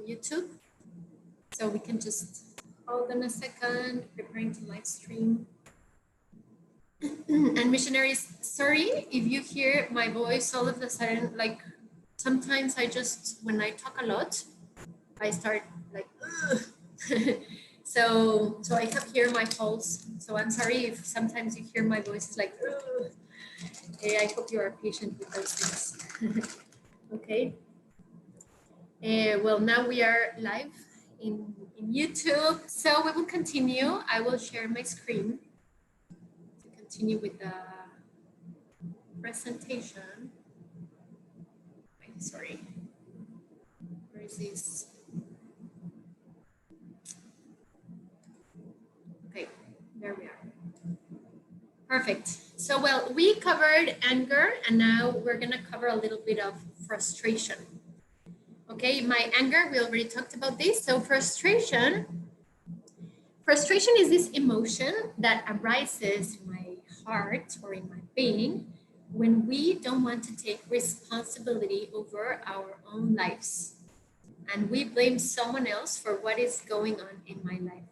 YouTube. So we can just hold on a second, preparing to live stream. And missionaries, sorry if you hear my voice all of a sudden, like sometimes I just, when I talk a lot, I start like, so I have here my pulse. So I'm sorry if sometimes you hear my voice is like, I hope you are patient with those things. Okay. Well, now we are live in YouTube. So we will continue. I will share my screen to continue with the presentation. Wait, sorry. Where is this? Okay, there we are. Perfect. So, well, we covered anger, and now we're going to cover a little bit of frustration. Okay, my anger, we already talked about this. So frustration is this emotion that arises in my heart or in my being when we don't want to take responsibility over our own lives. And we blame someone else for what is going on in my life.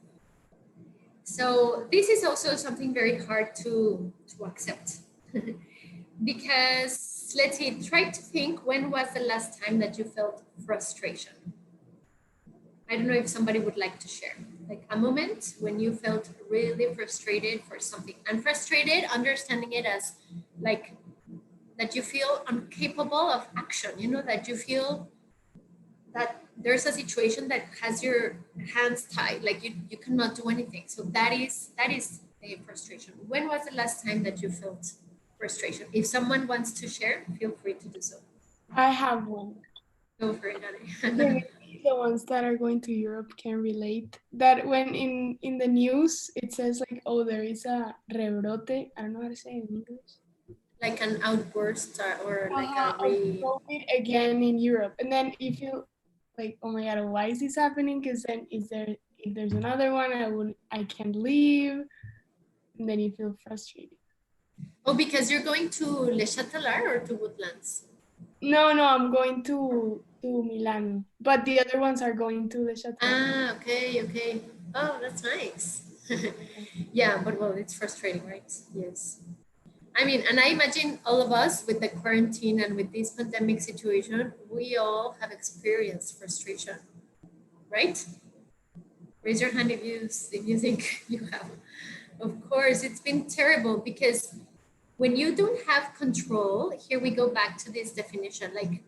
So this is also something very hard to accept. Because let's see, try to think, when was the last time that you felt frustration? I don't know if somebody would like to share, like a moment when you felt really frustrated for something. And frustrated, understanding it as like that you feel incapable of action, you know, that you feel that there's a situation that has your hands tied, like you cannot do anything. So that is a frustration. When was the last time that you felt frustration? If someone wants to share, feel free to do so. I have one. Go for it, Dani. The ones that are going to Europe can relate. That when in the news it says like, oh, there is a rebrote. I don't know how to say it in English. Like an outburst or like of COVID again in Europe, and then you feel like, oh my God, why is this happening? Because then if there's another one, I can't leave, and then you feel frustrated. Oh, because you're going to Le Châtelet or to Woodlands? No, I'm going to Milan, but the other ones are going to Le Châtelet. Ah, okay. Oh, that's nice. Yeah, but well, it's frustrating, right? Yes. I mean, and I imagine all of us with the quarantine and with this pandemic situation, we all have experienced frustration, right? Raise your hand if you think you have. Of course, it's been terrible because when you don't have control, here we go back to this definition, like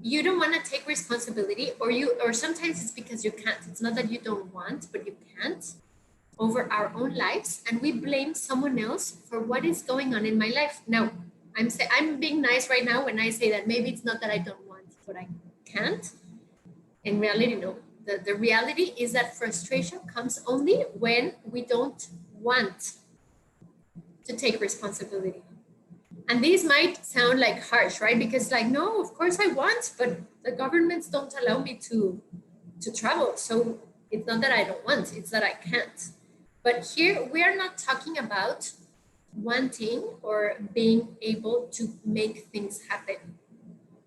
you don't want to take responsibility, or sometimes it's because you can't. It's not that you don't want, but you can't, over our own lives, and we blame someone else for what is going on in my life. Now, I'm being nice right now when I say that maybe it's not that I don't want, but I can't. In reality, no. The reality is that frustration comes only when we don't want to take responsibility. And these might sound like harsh, right? Because like, no, of course I want, but the governments don't allow me to travel. So it's not that I don't want, it's that I can't. But here we are not talking about wanting or being able to make things happen.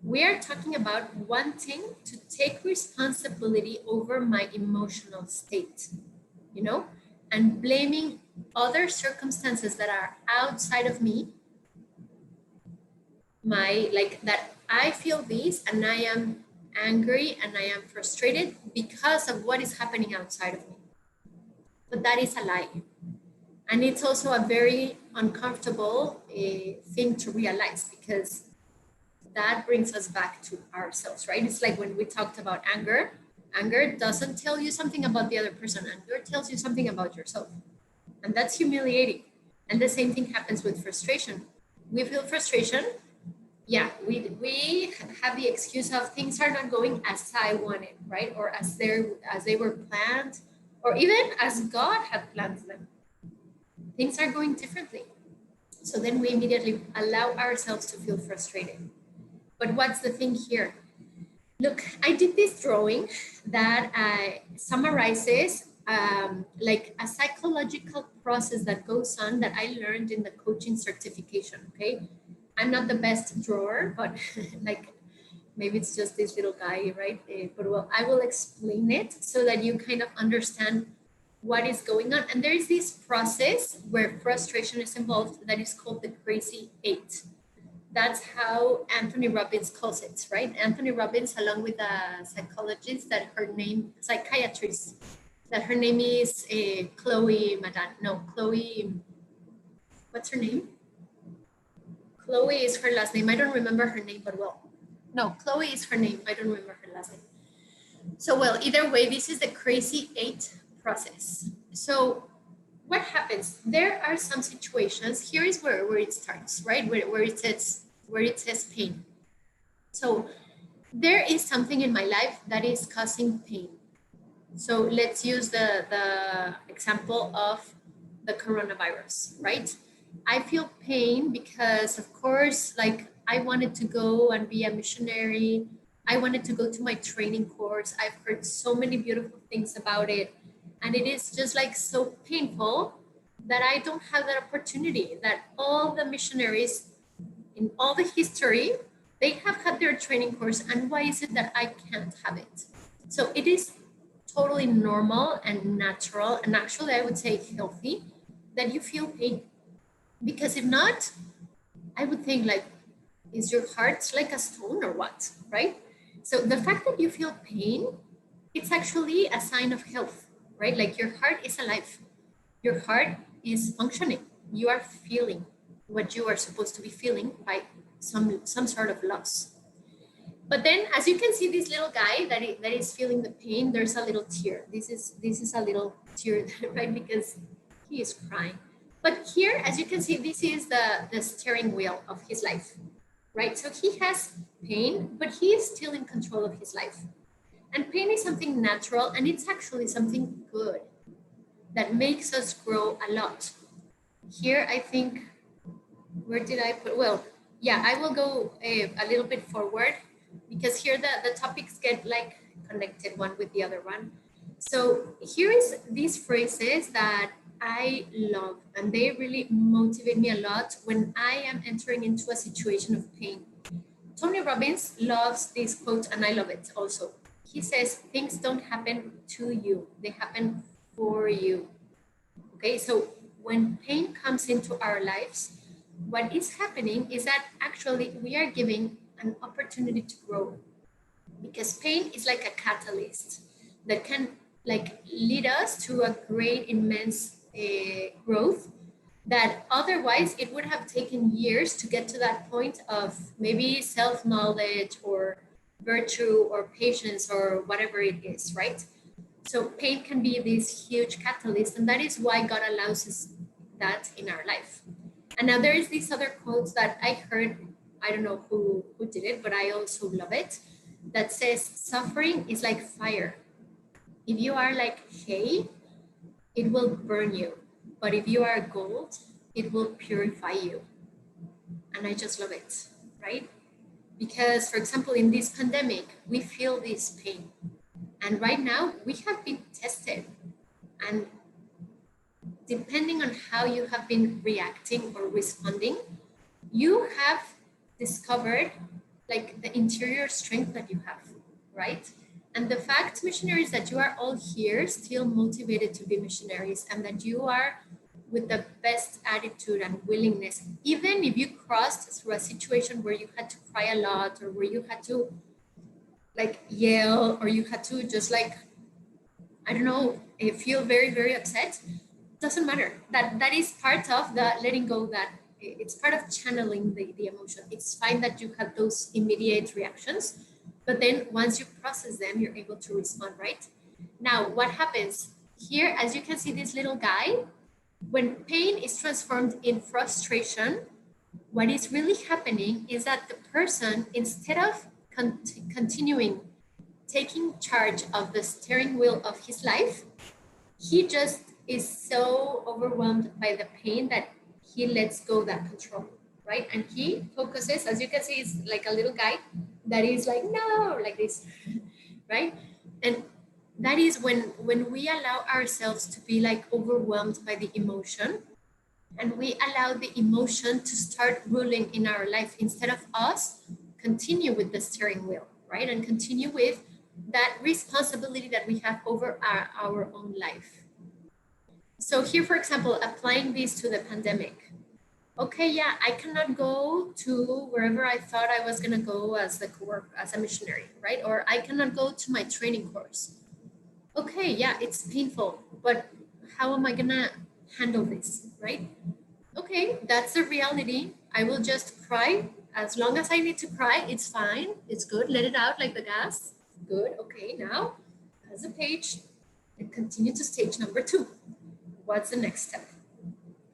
We are talking about wanting to take responsibility over my emotional state, you know, and blaming other circumstances that are outside of me, that I feel this and I am angry and I am frustrated because of what is happening outside of me. But that is a lie. And it's also a very uncomfortable thing to realize, because that brings us back to ourselves, right? It's like when we talked about anger. Anger doesn't tell you something about the other person. Anger tells you something about yourself. And that's humiliating. And the same thing happens with frustration. We feel frustration. Yeah, we have the excuse of things are not going as I wanted, right? Or as they were planned, or even as God had planned them. Things are going differently. So then we immediately allow ourselves to feel frustrated. But what's the thing here? Look, I did this drawing that summarizes like a psychological process that goes on that I learned in the coaching certification, okay? I'm not the best drawer, but like maybe it's just this little guy, right? But well, I will explain it so that you kind of understand what is going on. And there is this process where frustration is involved that is called the crazy eight. That's how Anthony Robbins calls it, right? Anthony Robbins, along with a psychologist that her name, psychiatrist, that her name is Chloe Madan. No, Chloe, what's her name? Chloe is her last name. I don't remember her name, but well, no, Chloe is her name. I don't remember her last name. So, well, either way, this is the crazy eight process. So, what happens? There are some situations. Here is where it starts, right? Where it says pain. So, there is something in my life that is causing pain. So let's use the example of the coronavirus, right? I feel pain because, of course, like I wanted to go and be a missionary. I wanted to go to my training course. I've heard so many beautiful things about it. And it is just like so painful that I don't have that opportunity, that all the missionaries in all the history, they have had their training course. And why is it that I can't have it? So it is totally normal and natural, and actually I would say healthy, that you feel pain. Because if not, I would think like, is your heart like a stone or what, right? So the fact that you feel pain, it's actually a sign of health, right? Like your heart is alive, your heart is functioning, you are feeling what you are supposed to be feeling by some sort of loss. But then, as you can see, this little guy that is feeling the pain, there's a little tear. This is a little tear, right? Because he is crying. But here, as you can see, this is the steering wheel of his life, right? So he has pain, but he is still in control of his life. And pain is something natural, and it's actually something good that makes us grow a lot. Here, I think, where did I put? Well, yeah, I will go a little bit forward because here the topics get like connected one with the other one. So here is these phrases that I love, and they really motivate me a lot when I am entering into a situation of pain. Tony Robbins loves this quote, and I love it also. He says, things don't happen to you, they happen for you. Okay, so when pain comes into our lives, what is happening is that actually we are giving an opportunity to grow, because pain is like a catalyst that can like lead us to a great immense growth that otherwise it would have taken years to get to that point of maybe self-knowledge or virtue or patience or whatever it is, right? So pain can be this huge catalyst, and that is why God allows us that in our life. And now there is this other quote that I heard, I don't know who did it, but I also love it, that says, suffering is like fire. If you are like hay, it will burn you. But if you are gold, it will purify you. And I just love it, right? Because, for example, in this pandemic, we feel this pain. And right now, we have been tested. And depending on how you have been reacting or responding, you have discovered like the interior strength that you have, right? And the fact, missionaries, that you are all here still motivated to be missionaries, and that you are with the best attitude and willingness, even if you crossed through a situation where you had to cry a lot, or where you had to like yell, or you had to just like, I don't know, feel very, very upset. Doesn't matter. That is part of the letting go, that it's part of channeling the emotion. It's fine that you have those immediate reactions, but then once you process them, you're able to respond, right? Now, what happens here, as you can see, this little guy, when pain is transformed in frustration, what is really happening is that the person, instead of continuing taking charge of the steering wheel of his life, he just is so overwhelmed by the pain that he lets go that control, right? And he focuses, as you can see, is like a little guy that is like, no, like this, right? And that is when we allow ourselves to be like overwhelmed by the emotion, and we allow the emotion to start ruling in our life instead of us continue with the steering wheel, right? And continue with that responsibility that we have over our own life. So here, for example, applying this to the pandemic. Okay, yeah, I cannot go to wherever I thought I was gonna go as a missionary, right? Or I cannot go to my training course. Okay, yeah, it's painful, but how am I gonna handle this, right? Okay, that's the reality. I will just cry. As long as I need to cry, it's fine. It's good. Let it out like the gas. Good. Okay, now as a page and continue to stage number 2. What's the next step?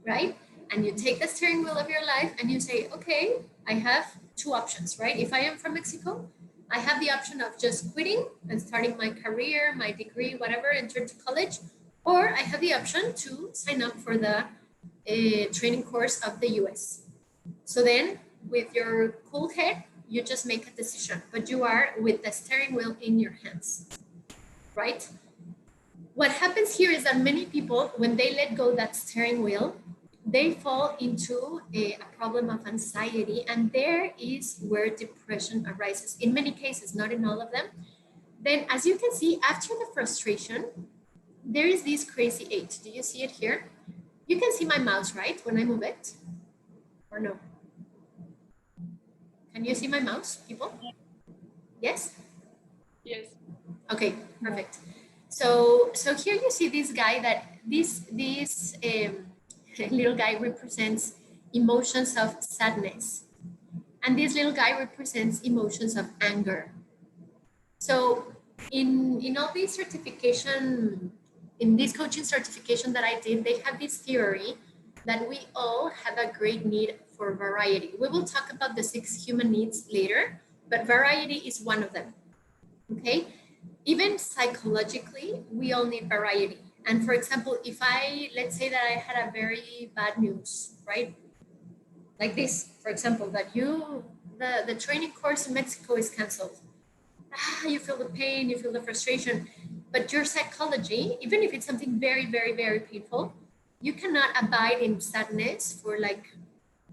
Right? And you take the steering wheel of your life and you say, okay, I have 2 options, right? If I am from Mexico, I have the option of just quitting and starting my career, my degree, whatever, enter to college, or I have the option to sign up for the training course of the US. So then with your cool head, you just make a decision, but you are with the steering wheel in your hands, right? What happens here is that many people, when they let go that steering wheel, they fall into a problem of anxiety, and there is where depression arises. In many cases, not in all of them. Then, as you can see, after the frustration, there is this crazy 8. Do you see it here? You can see my mouse, right, when I move it? Or no? Can you see my mouse, people? Yes? Yes. Okay, perfect. So here you see this guy that this little guy represents emotions of sadness. And this little guy represents emotions of anger. So in all these certification, in this coaching certification that I did, they have this theory that we all have a great need for variety. We will talk about the 6 human needs later, but variety is one of them, okay? Even psychologically, we all need variety. And for example, let's say that I had a very bad news, right? Like this, for example, that the training course in Mexico is canceled. You feel the pain, you feel the frustration, but your psychology, even if it's something very, very, very painful, you cannot abide in sadness for like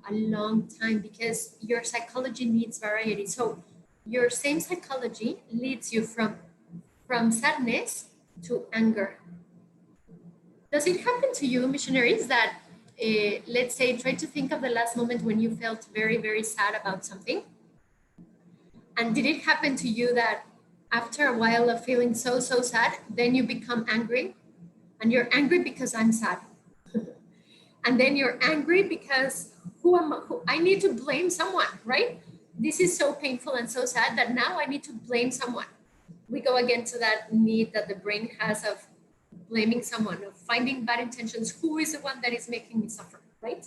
a long time because your psychology needs variety. So your same psychology leads you from sadness to anger. Does it happen to you, missionaries, that let's say, try to think of the last moment when you felt very, very sad about something? And did it happen to you that after a while of feeling so, so sad, then you become angry? And you're angry because I'm sad. And then you're angry because who I need to blame someone, right? This is so painful and so sad that now I need to blame someone. We go again to that need that the brain has of blaming someone, of finding bad intentions. Who is the one that is making me suffer, right?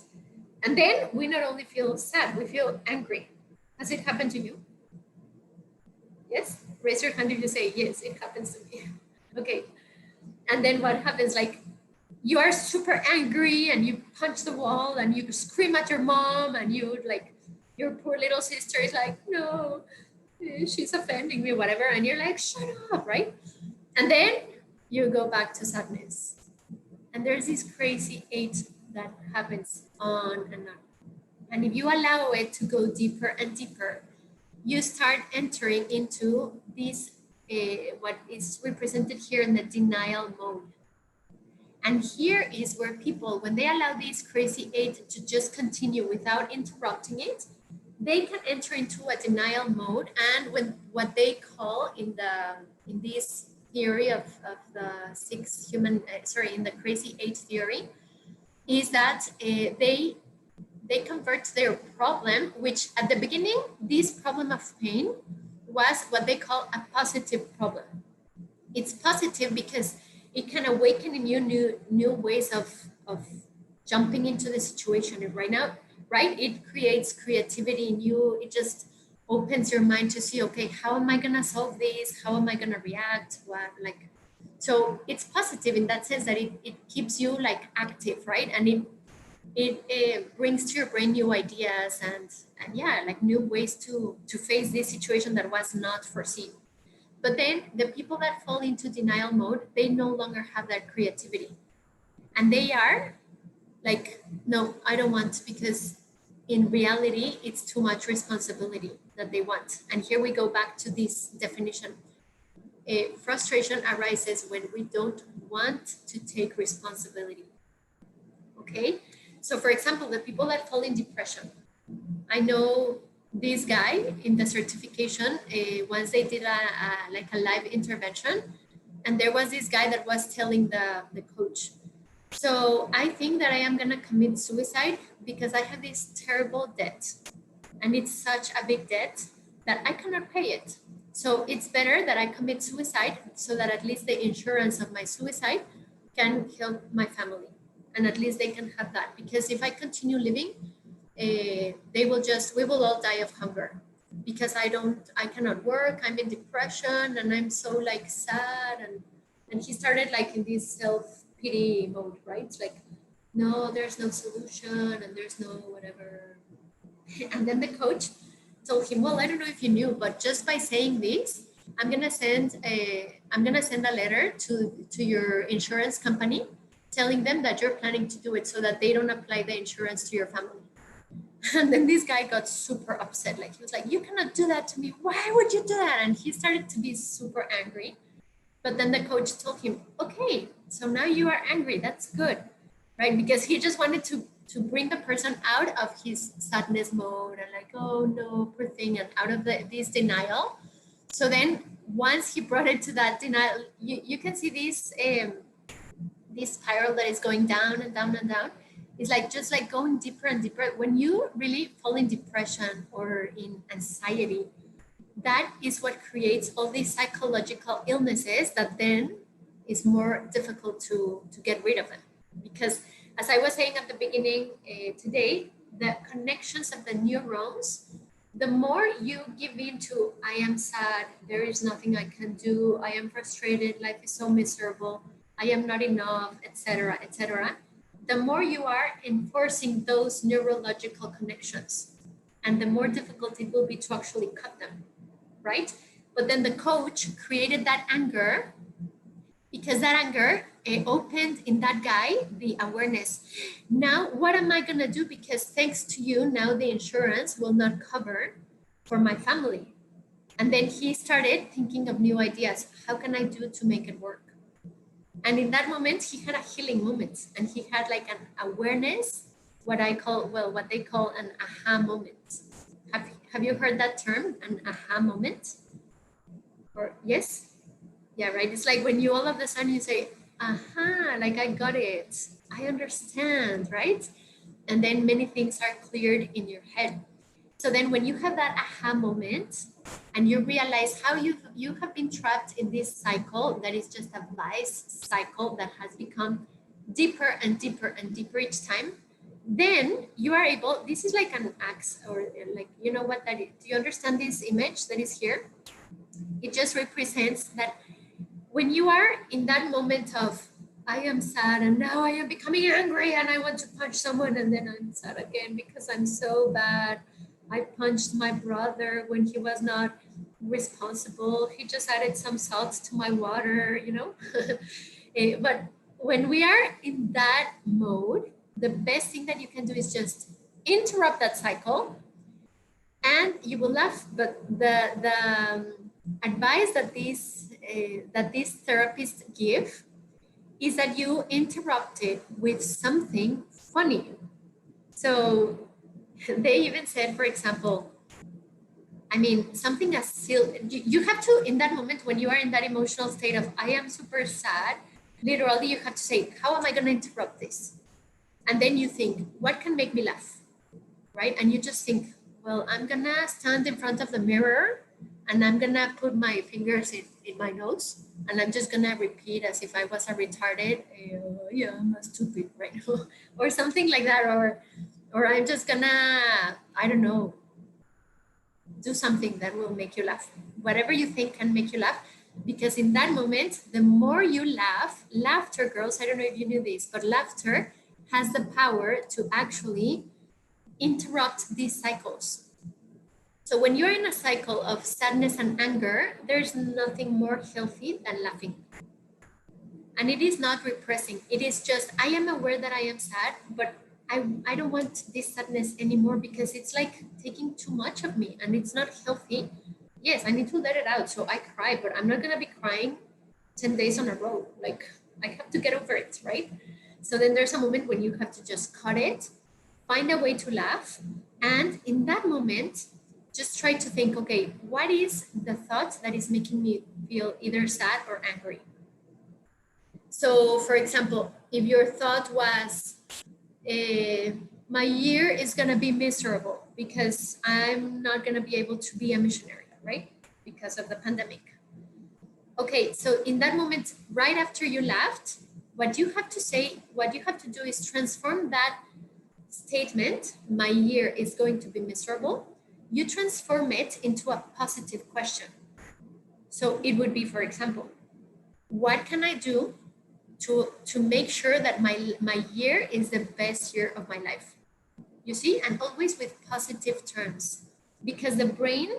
And then we not only feel sad, we feel angry. Has it happened to you? Yes? Raise your hand if you say, yes, it happens to me. Okay. And then what happens? Like, you are super angry and you punch the wall and you scream at your mom and your poor little sister is like, no, she's offending me, whatever. And you're like, shut up, right? And then you go back to sadness. And there's this crazy 8 that happens on and on. And if you allow it to go deeper and deeper, you start entering into this, what is represented here in the denial mode. And here is where people, when they allow this crazy 8 to just continue without interrupting it, they can enter into a denial mode. And when what they call in this theory of the 6 human, in the crazy 8 theory, is that they convert their problem, which at the beginning, this problem of pain was what they call a positive problem. It's positive because it can awaken in you new ways of jumping into the situation. And right now, right, it creates creativity in you. It just opens your mind to see, okay, how am I gonna solve this? How am I gonna react? What, like, so it's positive in that sense that it keeps you like active, right? And it brings to your brain new ideas and yeah, like new ways to face this situation that was not foreseen. But then the people that fall into denial mode, they no longer have that creativity. And they are like, no, I don't want, because in reality, it's too much responsibility. that they want. And here we go back to this definition. Frustration arises when we don't want to take responsibility. Okay, so for example, the people that fall in depression, I know this guy in the certification, once they did like a live intervention, and there was this guy that was telling the coach, so I think that I am gonna commit suicide because I have this terrible debt, and it's such a big debt that I cannot pay it. So it's better that I commit suicide so that at least the insurance of my suicide can help my family, and at least they can have that. Because if I continue living, we will all die of hunger, because I cannot work, I'm in depression, and I'm so like sad. And he started like in this self-pity mode, right? It's like, no, there's no solution, and there's no whatever. And then the coach told him, well, I don't know if you knew, but just by saying this, I'm gonna send a letter to your insurance company telling them that you're planning to do it, so that they don't apply the insurance to your family. And then this guy got super upset. Like, he was like, you cannot do that to me. Why would you do that? And he started to be super angry. But then the coach told him, okay, so now you are angry. That's good, right? Because he just wanted to bring the person out of his sadness mode and like, oh no, poor thing, and out of this denial. So then once he brought it to that denial, you can see this spiral that is going down and down and down. It's like just like going deeper and deeper. When you really fall in depression or in anxiety, that is what creates all these psychological illnesses that then is more difficult to get rid of them. Because as I was saying at the beginning today, the connections of the neurons, the more you give in to, I am sad, there is nothing I can do, I am frustrated, life is so miserable, I am not enough, etc., etc., the more you are enforcing those neurological connections, and the more difficult it will be to actually cut them, right? But then the coach created that anger, because that anger opened in that guy the awareness. Now, what am I gonna do? Because thanks to you, now the insurance will not cover for my family. And then he started thinking of new ideas. How can I do to make it work? And in that moment, he had a healing moment, and he had like an awareness, what they call an aha moment. Have you heard that term, an aha moment? Or yes? Yeah, right. It's like when you all of a sudden you say, aha, like I got it. I understand, right? And then many things are cleared in your head. So then when you have that aha moment and you realize how you have been trapped in this cycle that is just a vice cycle that has become deeper and deeper and deeper each time, then you are able, this is like an axe, or like, you know what that is? Do you understand this image that is here? It just represents that when you are in that moment of, I am sad and now I am becoming angry and I want to punch someone, and then I'm sad again because I'm so bad. I punched my brother when he was not responsible. He just added some salt to my water, you know? But when we are in that mode, the best thing that you can do is just interrupt that cycle, and you will laugh. But the advice that these therapists give is that you interrupt it with something funny. So they even said, for example, I mean, something as silly, you have to, in that moment, when you are in that emotional state of, I am super sad, literally you have to say, how am I going to interrupt this? And then you think, what can make me laugh? Right? And you just think, well, I'm going to stand in front of the mirror and I'm going to put my fingers in my nose, and I'm just going to repeat as if I was a retarded, yeah, I'm a stupid, right? Or something like that. Or I'm just going to, I don't know, do something that will make you laugh. Whatever you think can make you laugh. Because in that moment, the more you laugh, laughter, girls, I don't know if you knew this, but laughter has the power to actually interrupt these cycles. So when you're in a cycle of sadness and anger, there's nothing more healthy than laughing. And it is not repressing. It is just, I am aware that I am sad, but I don't want this sadness anymore because it's like taking too much of me and it's not healthy. Yes, I need to let it out. So I cry, but I'm not going to be crying 10 days on a row. Like, I have to get over it, right? So then there's a moment when you have to just cut it, find a way to laugh. And in that moment, just try to think, okay, what is the thought that is making me feel either sad or angry? So, for example, if your thought was, my year is going to be miserable because I'm not going to be able to be a missionary, right? Because of the pandemic. Okay, so in that moment, right after you laughed, what you have to say, what you have to do is transform that statement, my year is going to be miserable, you transform it into a positive question. So it would be, for example, what can I do to make sure that my year is the best year of my life? You see, and always with positive terms, because the brain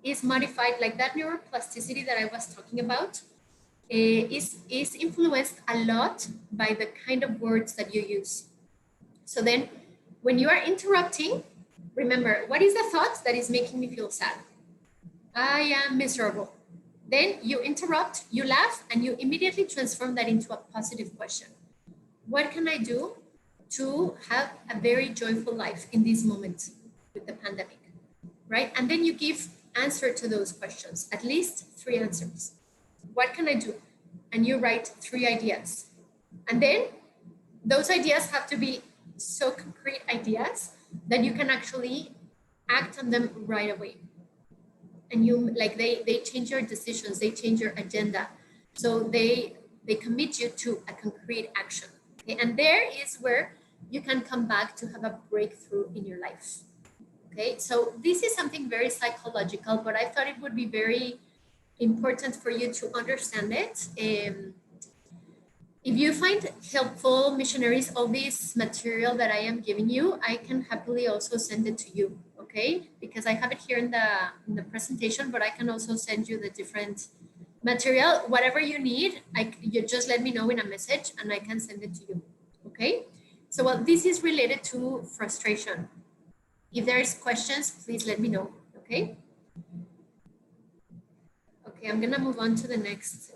is modified, like that neuroplasticity that I was talking about, is influenced a lot by the kind of words that you use. So then when you are interrupting, remember, what is the thought that is making me feel sad? I am miserable. Then you interrupt, you laugh, and you immediately transform that into a positive question. What can I do to have a very joyful life in this moment with the pandemic, right? And then you give answer to those questions, at least 3 answers. What can I do? And you write 3 ideas. And then those ideas have to be so concrete ideas that you can actually act on them right away. And you, like, they change your decisions, they change your agenda. So they commit you to a concrete action. Okay? And there is where you can come back to have a breakthrough in your life. Okay, so this is something very psychological, but I thought it would be very important for you to understand it. If you find helpful, missionaries, all this material that I am giving you, I can happily also send it to you, okay? Because I have it here in the presentation, but I can also send you the different material. Whatever you need, you just let me know in a message and I can send it to you, okay? So, well, this is related to frustration. If there's questions, please let me know, okay? Okay, I'm gonna move on to the next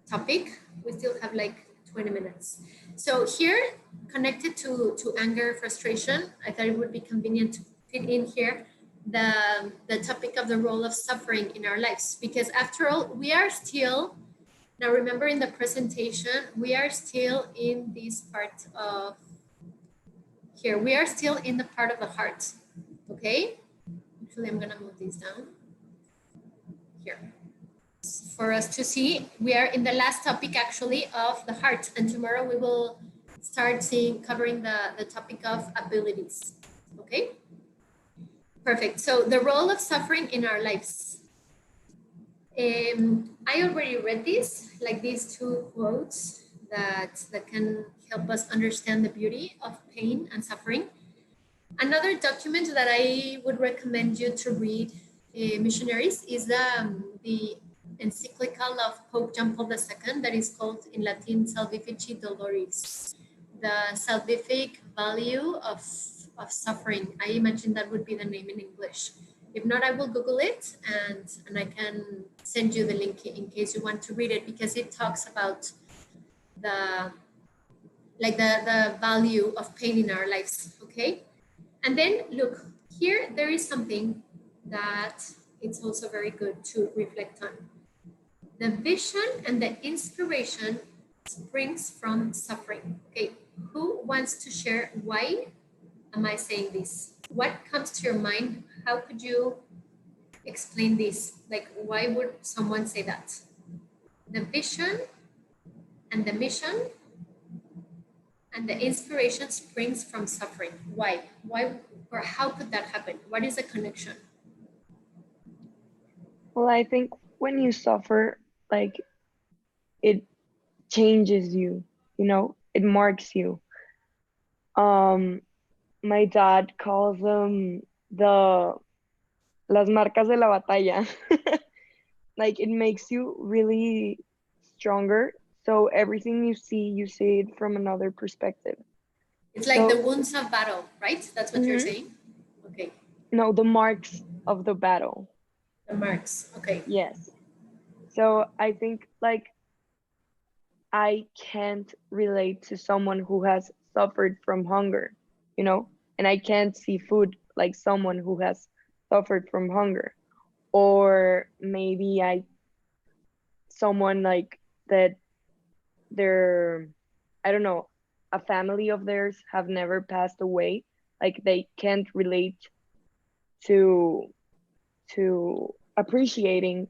topic. We still have like 20 minutes. So here, connected to anger, frustration, I thought it would be convenient to fit in here the topic of the role of suffering in our lives, because after all, we are still, now remember in the presentation, we are still in this part of, here, we are still in the part of the heart, okay? Actually, I'm gonna move this down here. For us to see, we are in the last topic actually of the heart, and tomorrow we will start covering the topic of abilities, okay? Perfect, so the role of suffering in our lives. I already read this, like these 2 quotes that can help us understand the beauty of pain and suffering. Another document that I would recommend you to read, missionaries, is the encyclical of Pope John Paul II that is called in Latin Salvifici Doloris, the salvific value of suffering. I imagine that would be the name in English. If not, I will Google it and I can send you the link in case you want to read it, because it talks about the value of pain in our lives, okay? And then look, here there is something that it's also very good to reflect on. The vision and the inspiration springs from suffering. Okay, who wants to share why am I saying this? What comes to your mind? How could you explain this? Like, why would someone say that? The vision and the mission and the inspiration springs from suffering. Why? Why, or how could that happen? What is the connection? Well, I think when you suffer, like it changes you, it marks you. My dad calls them the las marcas de la batalla. Like it makes you really stronger. So everything you see it from another perspective. It's like the So, wounds of battle, right? That's what you're mhm, saying? Okay, no, the marks of the battle. the marks. Okay. Yes. So I think like I can't relate to someone who has suffered from hunger, you know, and I can't see food like someone who has suffered from hunger. Or maybe someone like that their, I don't know, a family of theirs have never passed away, like they can't relate to appreciating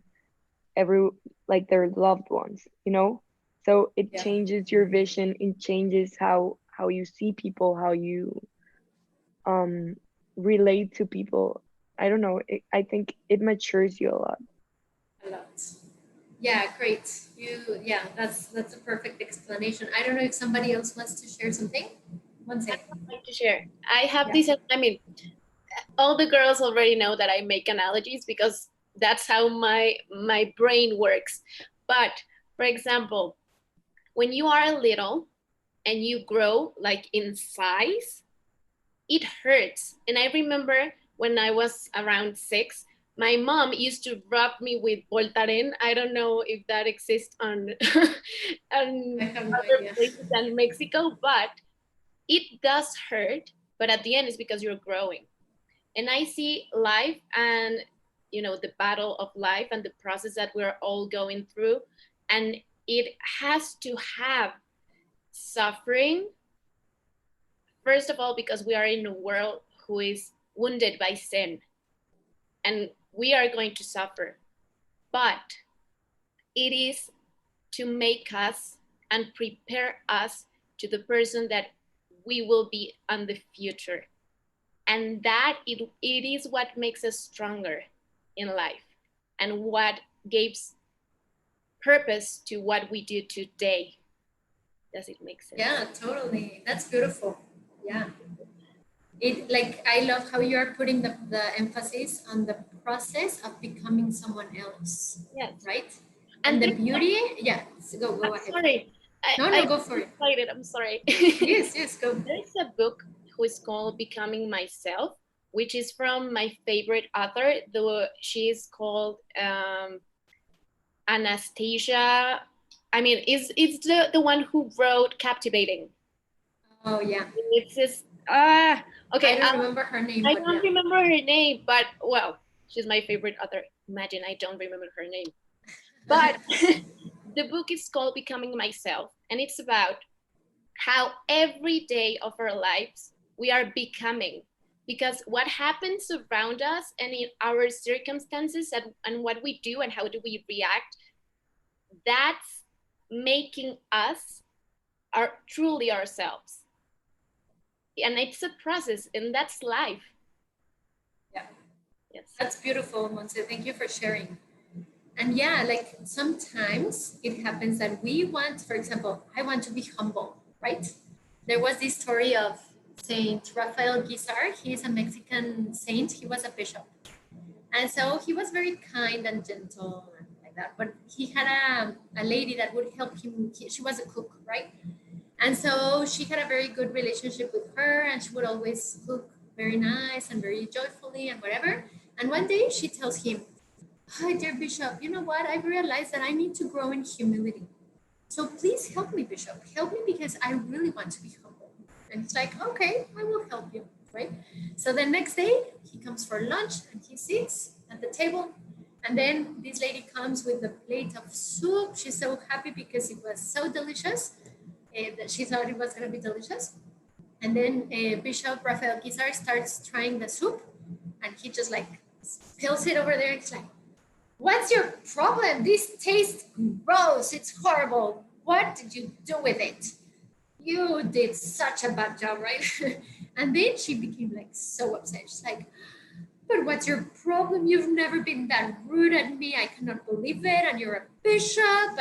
every, like their loved ones, you know. So it Yeah. changes your vision, it changes how you see people, how you um relate to people. I don't know, I think it matures you a lot. A lot. Yeah, great. Yeah, that's a perfect explanation. I don't know if somebody else wants to share something. One I'd second. like to share. I have Yeah. this, I mean, all the girls already know that I make analogies because that's how my brain works. But for example, when you are little and you grow like in size, it hurts. And I remember when I was around 6, my mom used to rub me with Voltaren. I don't know if that exists on on I have no other idea. places than Mexico, but it does hurt. But at the end, it's because you're growing. And I see life and the battle of life and the process that we're all going through, and it has to have suffering. First of all, because we are in a world who is wounded by sin, and we are going to suffer. But it is to make us and prepare us to the person that we will be in the future. And that it is what makes us stronger in life and what gives purpose to what we do today. Does it make sense? Yeah, totally. That's beautiful. Yeah. It like I love how you are putting the emphasis on the process of becoming someone else. Yes. Right? And And the beauty, yeah. So go ahead. Sorry. No, go for it. Excited. I'm sorry. Yes, go. There's a book who is called Becoming Myself, which is from my favorite author. She is called Anastasia. I mean, it's the one who wrote Captivating. Oh yeah. It's just okay. I don't remember her name, I but don't yeah. remember her name, but well, she's my favorite author. Imagine I don't remember her name. But the book is called Becoming Myself, and it's about how every day of our lives we are becoming, because what happens around us and in our circumstances and what we do and how do we react, that's making us are truly ourselves. And it's a process, and that's life. Yeah. Yes. That's beautiful, Monse. Thank you for sharing. And yeah, like sometimes it happens that we want, for example, I want to be humble, right? There was this story of Saint Rafael Guizar. He is a Mexican saint. He was a bishop. And so he was very kind and gentle and like that. But he had a lady that would help him. She was a cook, right? And so she had a very good relationship with her, and she would always cook very nice and very joyfully and whatever. And one day she tells him, "Hi, dear Bishop, you know what? I've realized that I need to grow in humility. So please help me, Bishop. Help me because I really want to be humble." And he's like, "Okay, I will help you," right? So the next day he comes for lunch and he sits at the table. And then this lady comes with a plate of soup. She's so happy because it was so delicious that she thought it was going to be delicious. And then Bishop Rafael Guizar starts trying the soup, and he just like spills it over there. He's like, "What's your problem? This tastes gross. It's horrible. What did you do with it? You did such a bad job," right? And then she became like so upset. She's like, "But what's your problem? You've never been that rude at me. I cannot believe it. And you're a bishop."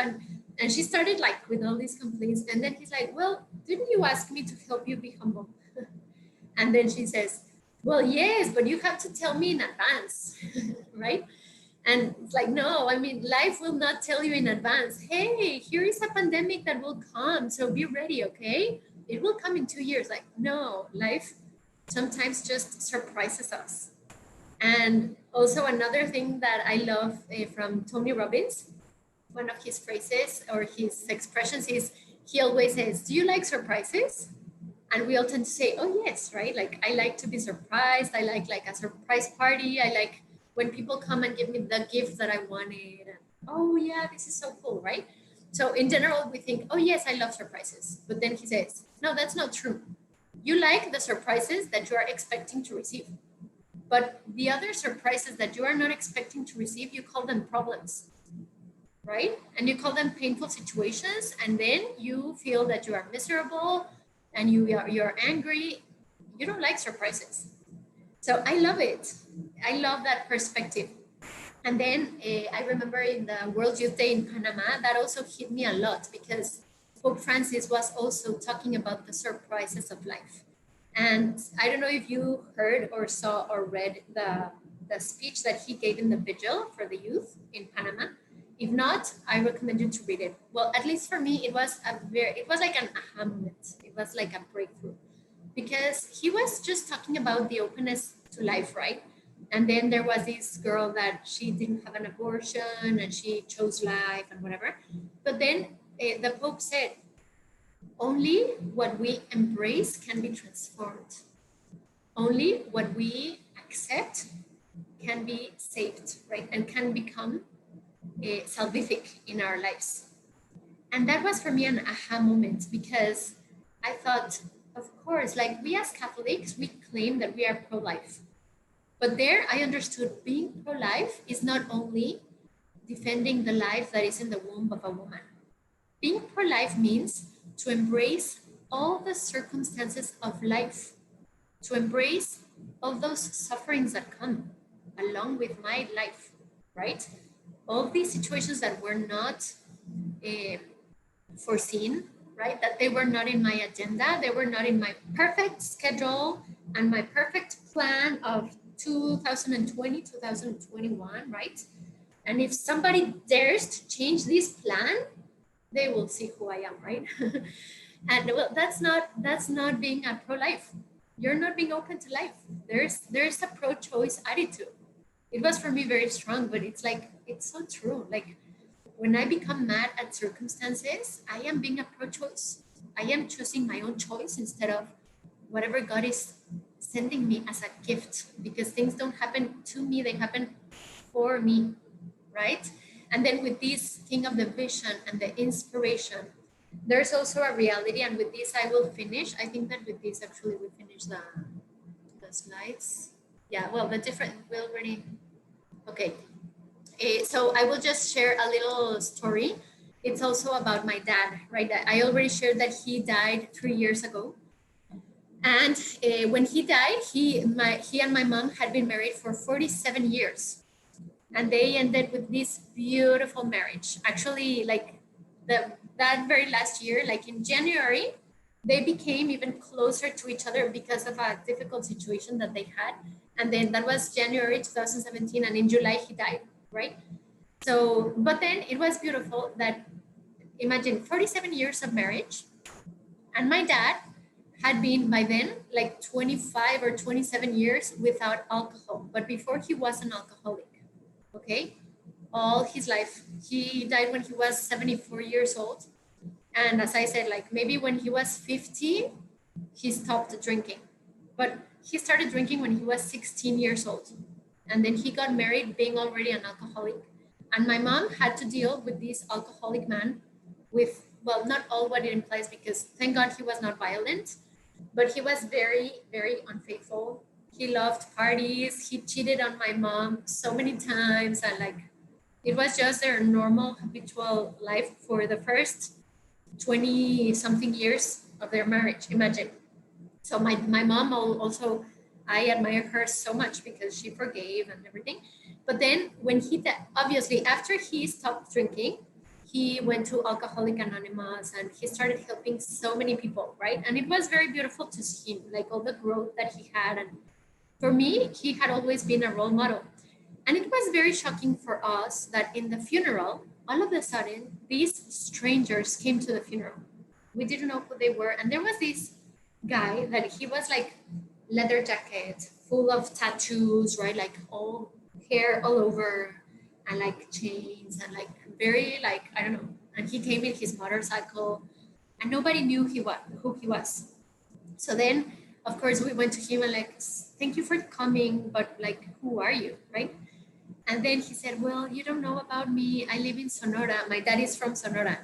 And she started like with all these complaints. And then he's like, "Well, didn't you ask me to help you be humble?" And then she says, "Well, yes, but you have to tell me in advance," right? And it's like, no, I mean, life will not tell you in advance, "Hey, here is a pandemic that will come, so be ready," okay? it will come in 2 years. Like, no, life sometimes just surprises us. And also another thing that I love from Tony Robbins, one of his phrases or his expressions is, he always says, do you like surprises? And we all tend to say, oh yes, right? Like, I like to be surprised. I like a surprise party. I like when people come and give me the gift that I wanted. And, oh yeah, this is so cool, right? So in general, we think, oh yes, I love surprises. But then he says, no, that's not true. You like the surprises that you are expecting to receive. But the other surprises that you are not expecting to receive, you call them problems, right? And you call them painful situations. And then you feel that you are miserable and you're angry. You don't like surprises. So I love it. I love that perspective. And then I remember in the World Youth Day in Panama, that also hit me a lot because Pope Francis was also talking about the surprises of life. And I don't know if you heard or saw or read the speech that he gave in the vigil for the youth in Panama. If not, I recommend you to read it. Well, at least for me, it was like an aha moment. It was like a breakthrough because he was just talking about the openness to life, right? And then there was this girl that she didn't have an abortion and she chose life and whatever. But then the Pope said, only what we embrace can be transformed. Only what we accept can be saved, right? And can become salvific in our lives. And that was for me an aha moment because I thought, of course, like we as Catholics, we claim that we are pro-life. But there I understood being pro-life is not only defending the life that is in the womb of a woman. Being pro-life means to embrace all the circumstances of life, to embrace all those sufferings that come along with my life, right? All these situations that were not foreseen, right? That they were not in my agenda, they were not in my perfect schedule and my perfect plan of 2020, 2021, right? And if somebody dares to change this plan, they will see who I am, right? And well, that's not being a pro-life. You're not being open to life. There's a pro-choice attitude. It was for me very strong, but it's like, it's so true. Like when I become mad at circumstances, I am being a pro-choice. I am choosing my own choice instead of whatever God is sending me as a gift, because things don't happen to me, they happen for me, right? And then with this thing of the vision and the inspiration, there's also a reality. And with this, I will finish. I think that with this, actually, we finish the slides. Yeah, well, the different, we already, okay. So I will just share a little story. It's also about my dad, right? I already shared that he died 3 years ago. And when he died, he and my mom had been married for 47 years. And they ended with this beautiful marriage. Actually, like that very last year, like in January, they became even closer to each other because of a difficult situation that they had. And then that was January 2017, and in July he died, right? So, but then it was beautiful that, imagine 47 years of marriage, and my dad had been by then like 25 or 27 years without alcohol, but before he was an alcoholic, okay? All his life. He died when he was 74 years old. And as I said, like maybe when he was 50, he stopped drinking. But he started drinking when he was 16 years old. And then he got married being already an alcoholic. And my mom had to deal with this alcoholic man with, well, not all what it implies, because thank God he was not violent, but he was very, very unfaithful. He loved parties. He cheated on my mom so many times. And like, it was just their normal habitual life for the first 20 something years of their marriage, imagine. So my mom also, I admire her so much because she forgave and everything. But then when obviously after he stopped drinking, he went to Alcoholic Anonymous and he started helping so many people, right? And it was very beautiful to see him, like all the growth that he had. And for me, he had always been a role model. And it was very shocking for us that in the funeral, all of a sudden, these strangers came to the funeral. We didn't know who they were. And there was this guy that he was like leather jacket, full of tattoos, right? Like all hair all over and like chains and like very like, I don't know. And he came in his motorcycle and nobody knew who he was. So then, of course, we went to him and like, thank you for coming, but like, who are you, right? And then he said, well, you don't know about me. I live in Sonora. My dad is from Sonora.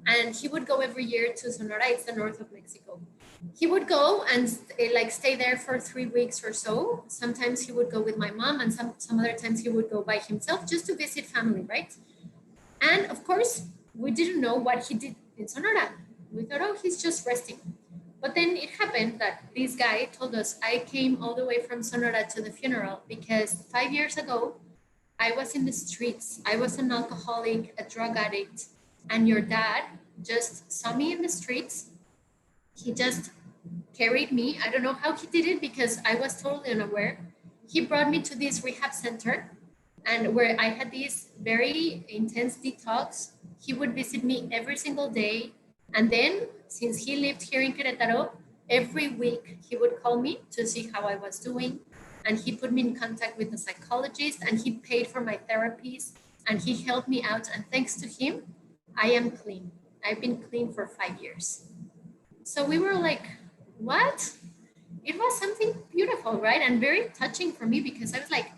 And he would go every year to Sonora. It's the north of Mexico. He would go and like stay there for 3 weeks or so. Sometimes he would go with my mom, and some other times he would go by himself just to visit family, right? And of course, we didn't know what he did in Sonora. We thought, oh, he's just resting. But then it happened that this guy told us, I came all the way from Sonora to the funeral because 5 years ago, I was in the streets. I was an alcoholic, a drug addict, and your dad just saw me in the streets. He just carried me. I don't know how he did it because I was totally unaware. He brought me to this rehab center, and where I had this very intense detox. He would visit me every single day. And then, since he lived here in Querétaro, every week he would call me to see how I was doing. And he put me in contact with a psychologist, and he paid for my therapies, and he helped me out. And thanks to him, I am clean. I've been clean for 5 years. So we were like, what? It was something beautiful, right? And very touching for me because I was like,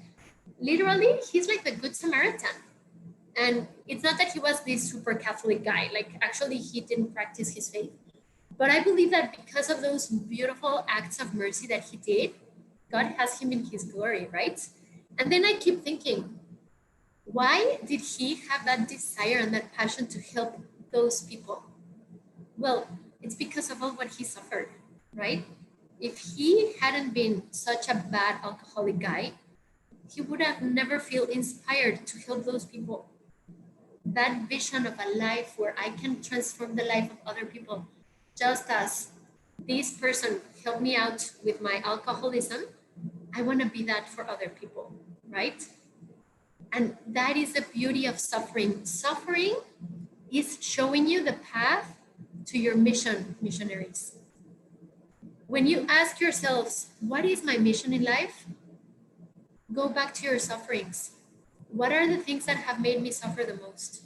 literally, he's like the Good Samaritan. And it's not that he was this super Catholic guy. Like, actually, he didn't practice his faith. But I believe that because of those beautiful acts of mercy that he did, God has him in his glory, right? And then I keep thinking, why did he have that desire and that passion to help those people? Well, it's because of all what he suffered, right? If he hadn't been such a bad alcoholic guy, he would have never feel inspired to help those people. That vision of a life where I can transform the life of other people, just as this person helped me out with my alcoholism, I want to be that for other people, right? And that is the beauty of suffering. Suffering is showing you the path to your mission, missionaries. When you ask yourselves, what is my mission in life? Go back to your sufferings. What are the things that have made me suffer the most?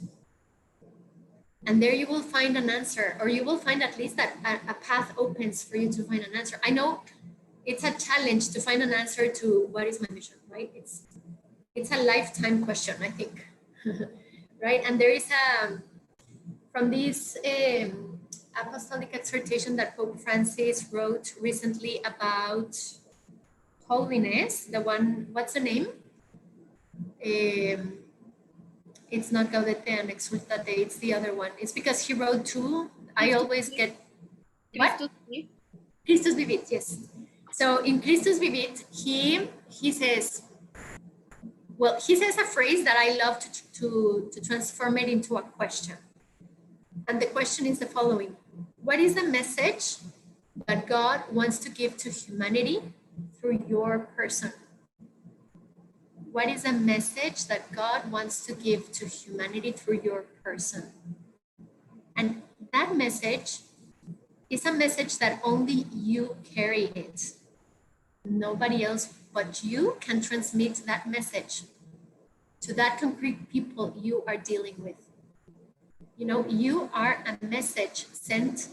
And there you will find an answer, or you will find at least that a path opens for you to find an answer. I know it's a challenge to find an answer to what is my mission, right? It's a lifetime question, I think, right? And there is from this apostolic exhortation that Pope Francis wrote recently about holiness, the one, what's the name? It's not Gaudete and Exultate, it's the other one. It's because he wrote two. I always get, what? Christus Vivit, yes. So in Christus Vivit, he says, well, he says a phrase that I love to transform it into a question. And the question is the following: what is the message that God wants to give to humanity through your person? What is a message that God wants to give to humanity through your person? And that message is a message that only you carry it. Nobody else but you can transmit that message to that concrete people you are dealing with. You know, you are a message sent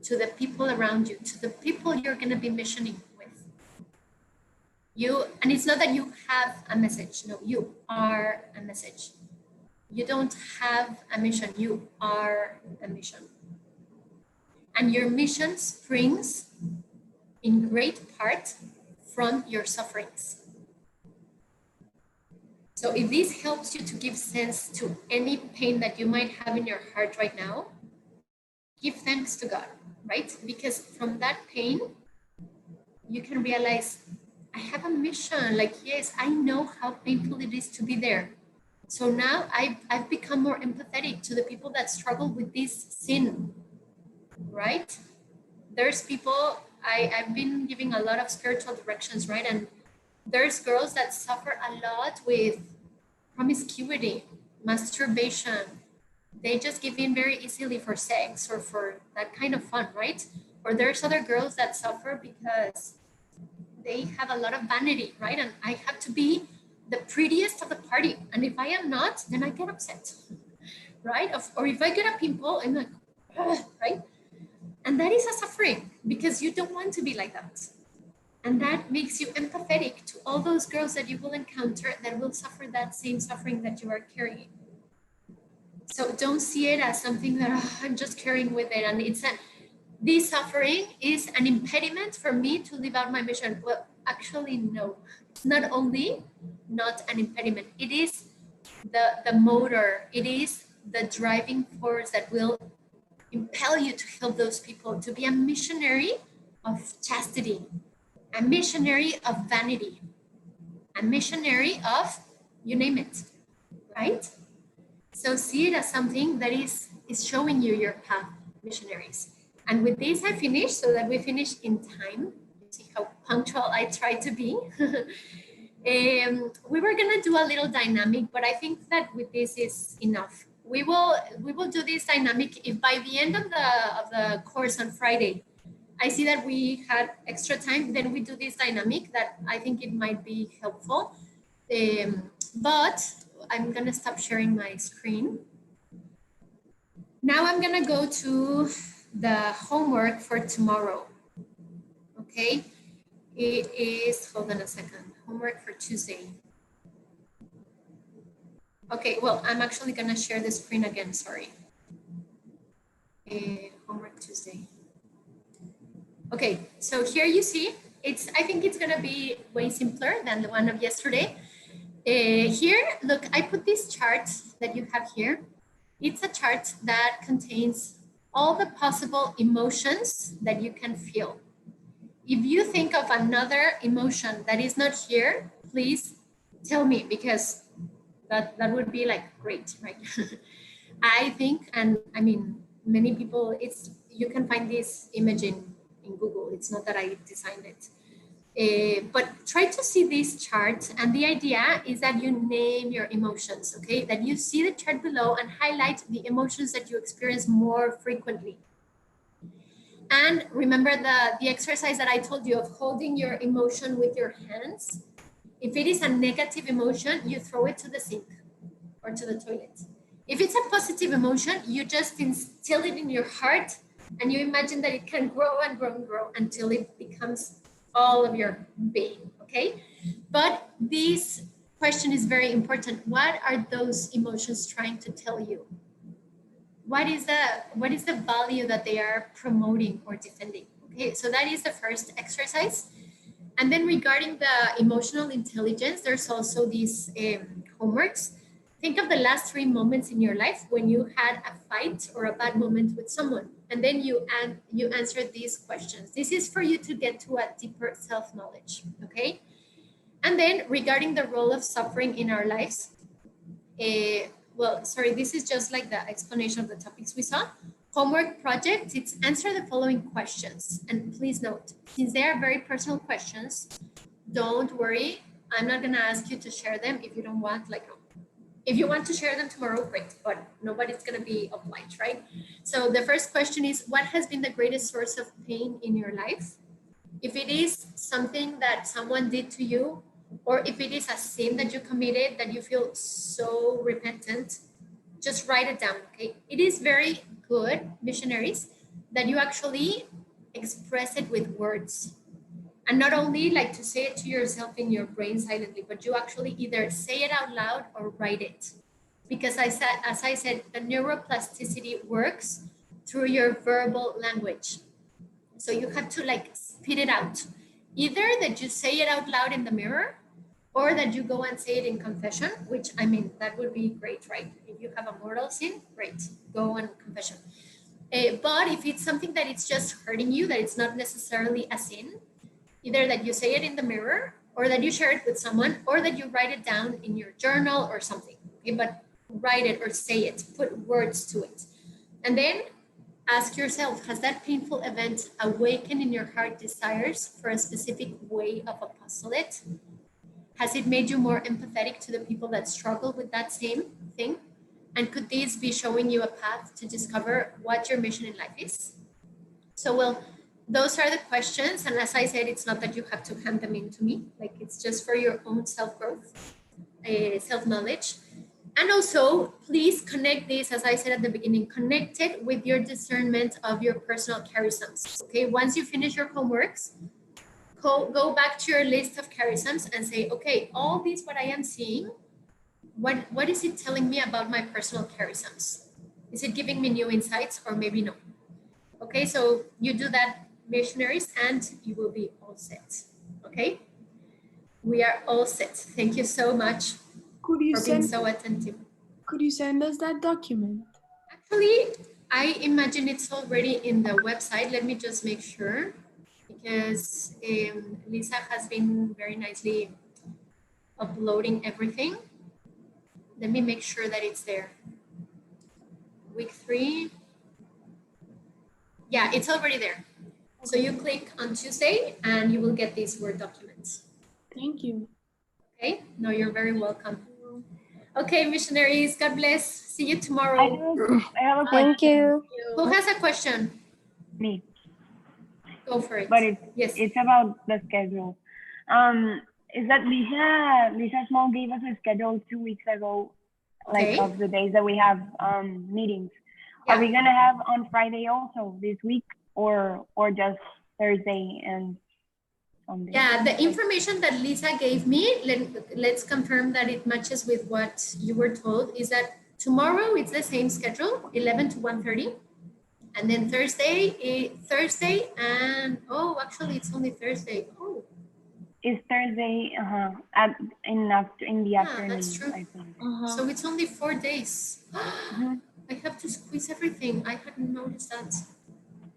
to the people around you, to the people you're going to be missioning with. And it's not that you have a message. No, you are a message. You don't have a mission. You are a mission. And your mission springs in great part from your sufferings. So if this helps you to give sense to any pain that you might have in your heart right now, give thanks to God, right? Because from that pain, you can realize, I have a mission. Like, yes, I know how painful it is to be there. So now I've become more empathetic to the people that struggle with this sin, right? There's people, I've been giving a lot of spiritual directions, right? And there's girls that suffer a lot with promiscuity, masturbation, they just give in very easily for sex or for that kind of fun, right? Or there's other girls that suffer because they have a lot of vanity, right? And I have to be the prettiest of the party. And if I am not, then I get upset, right? Or if I get a pimple, I'm like, "Ugh," right? And that is a suffering because you don't want to be like that. And that makes you empathetic to all those girls that you will encounter that will suffer that same suffering that you are carrying. So don't see it as something that I'm just carrying with it. And this suffering is an impediment for me to live out my mission. Well, actually, no. It's not only not an impediment, it is the motor, it is the driving force that will impel you to help those people, to be a missionary of chastity, a missionary of vanity, a missionary of you name it, right? So see it as something that is showing you your path, missionaries. And with this, I finish so that we finish in time. You see how punctual I try to be. We were gonna do a little dynamic, but I think that with this is enough. We will do this dynamic if by the end of the course on Friday, I see that we had extra time, then we do this dynamic that I think it might be helpful. But I'm gonna stop sharing my screen. Now I'm gonna go to the homework for tomorrow, okay? It is, hold on a second, homework for Tuesday. Okay, well, I'm actually gonna share the screen again, sorry. Homework Tuesday. Okay, so here you see, I think it's gonna be way simpler than the one of yesterday. Here, look, I put this chart that you have here. It's a chart that contains all the possible emotions that you can feel. If you think of another emotion that is not here, please tell me, because that would be like great, right? I think, and I mean, many people, you can find this image in Google. It's not that I designed it. But try to see this chart, and the idea is that you name your emotions, okay? That you see the chart below and highlight the emotions that you experience more frequently. And remember the exercise that I told you of holding your emotion with your hands. If it is a negative emotion, you throw it to the sink or to the toilet. If it's a positive emotion, you just instill it in your heart and you imagine that it can grow and grow and grow until it becomes all of your being, okay? But this question is very important. What are those emotions trying to tell you? What is the value that they are promoting or defending? Okay, so that is the first exercise. And then regarding the emotional intelligence, there's also these homeworks. Think of the last 3 moments in your life when you had a fight or a bad moment with someone, and then you answer these questions. This is for you to get to a deeper self-knowledge, okay? And then regarding the role of suffering in our lives, well, sorry, this is just like the explanation of the topics we saw. Homework project, it's answer the following questions. And please note, since they are very personal questions, don't worry. I'm not gonna ask you to share them if you don't want, like, if you want to share them tomorrow, great, but nobody's gonna be obliged, right? So the first question is, what has been the greatest source of pain in your life? If it is something that someone did to you, or if it is a sin that you committed that you feel so repentant, just write it down, okay? It is very good, missionaries, that you actually express it with words. And not only like to say it to yourself in your brain silently, but you actually either say it out loud or write it. Because as I said, the neuroplasticity works through your verbal language. So you have to like spit it out. Either that you say it out loud in the mirror, or that you go and say it in confession, which I mean, that would be great, right? If you have a mortal sin, great, go on confession. But if it's something that it's just hurting you, that it's not necessarily a sin, either that you say it in the mirror, or that you share it with someone, or that you write it down in your journal or something, okay? But write it or say it, put words to it. And then ask yourself, has that painful event awakened in your heart desires for a specific way of apostolate? Has it made you more empathetic to the people that struggle with that same thing? And could these be showing you a path to discover what your mission in life is? So, well, those are the questions. And as I said, it's not that you have to hand them in to me, like it's just for your own self-growth, self-knowledge. And also, please connect this, as I said at the beginning, connect it with your discernment of your personal charisms. Okay, once you finish your homeworks, go back to your list of charisms and say, okay, all these what I am seeing, what is it telling me about my personal charisms? Is it giving me new insights or maybe no? Okay, so you do that, missionaries, and you will be all set. Okay, we are all set. Thank you so much Could you for being send so attentive. Could you send us that document? Actually, I imagine it's already in the website. Let me just make sure, because Lisa has been very nicely uploading everything. Let me make sure that it's there. Week 3. Yeah, it's already there. So you click on Tuesday and you will get these Word documents. Thank you. Okay, no, you're very welcome. Okay, missionaries, God bless. See you I tomorrow. have a question. Thank you. Who has a question? Me, Go for it. but Yes. it's about the schedule. Is that Lisa Small gave us a schedule 2 weeks ago, like Okay. of the days that we have meetings. Yeah. Are we gonna have on Friday also this week, or just Thursday and Sunday? Yeah, the information that Lisa gave me, let's confirm that it matches with what you were told, is that tomorrow it's the same schedule, 11 to 1:30. And then Thursday and, oh, actually it's only Thursday. Oh, It's Thursday, in the yeah, afternoon, that's true. I think. So it's only 4 days. Mhm. I have to squeeze everything. I hadn't noticed that.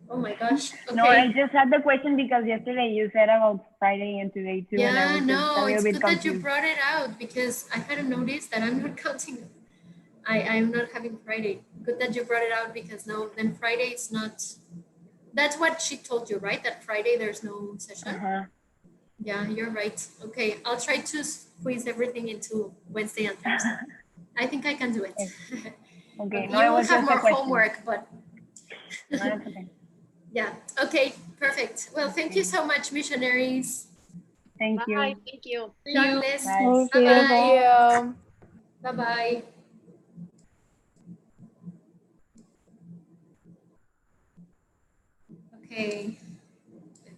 Oh my gosh. Okay. No, I just had the question because yesterday you said about Friday and today too, and I Yeah, was just a no, little it's bit good that you confused. brought it out because I hadn't noticed that I'm not counting. I'm not having Friday. Good that you brought it out because no, then Friday is not. That's what she told you, right? That Friday there's no session. Yeah, you're right. Okay, I'll try to squeeze everything into Wednesday and Thursday. I think I can do it. Okay, no, You it will was have just a more question. homework, but No, that's okay. yeah. Okay, perfect. Well, thank you so much, missionaries. Thank Bye. you. Thank you. God bless. Bye. Thank you. Bye-bye. Yeah. Bye-bye. Okay.